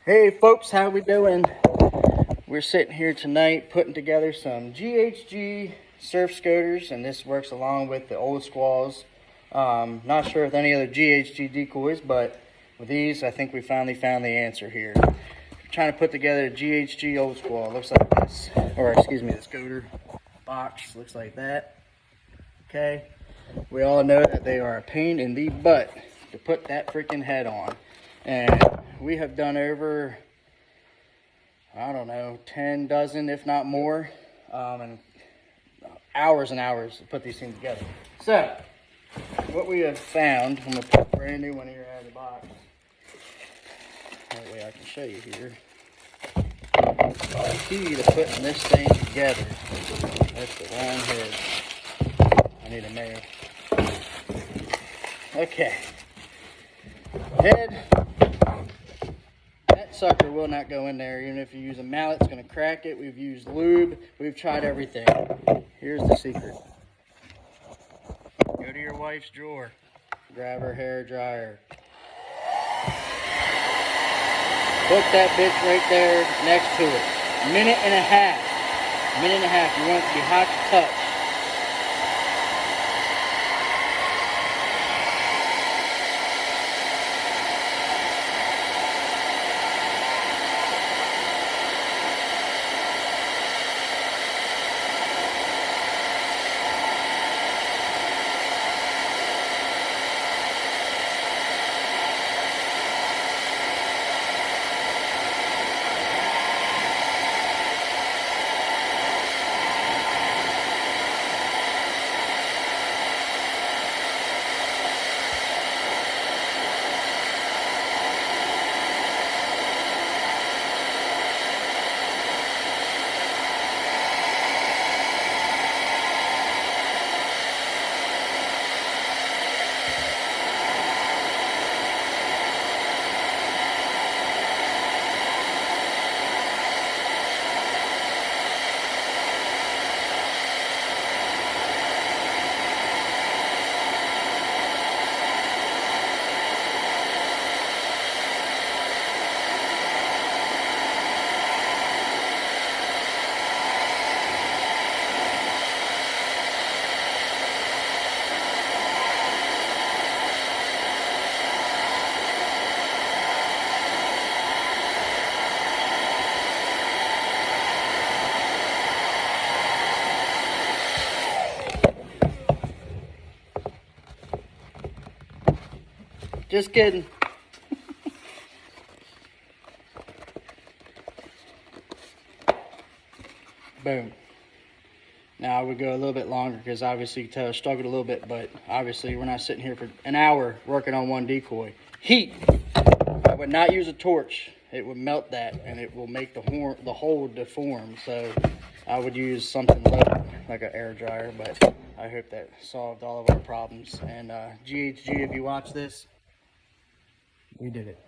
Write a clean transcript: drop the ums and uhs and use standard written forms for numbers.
Hey folks, how we doing? We're sitting here tonight putting together some GHG surf scoters, and this works along with the old squalls. Not sure with any other GHG decoys, but with these I think we finally found the answer here. We're trying to put together a GHG old squall. It looks like this, or excuse me, the scoter box looks like that. Okay, we all know that they are a pain in the butt to put that freaking head on, and we have done over, I don't know, 10 dozen, if not more, and hours and hours to put these things together. So, what we have found, I'm going to put a brand new one here out of the box. That way I can show you here. The key to putting this thing together, that's the wrong head. I need a nail. Okay. Head. That sucker will not go in there. Even if you use a mallet, it's going to crack it. We've used lube. We've tried everything. Here's the secret. Go to your wife's drawer. Grab her hair dryer. Put that bitch right there next to it. Minute and a half. Minute and a half. You want it to be hot to touch. Just kidding. Boom. Now I would go a little bit longer because obviously you can tell I struggled a little bit, but obviously we're not sitting here for an hour working on one decoy. Heat. I would not use a torch. It would melt that and it will make the hole deform. So I would use something low like an air dryer, but I hope that solved all of our problems. And GHG, if you watch this, we did it.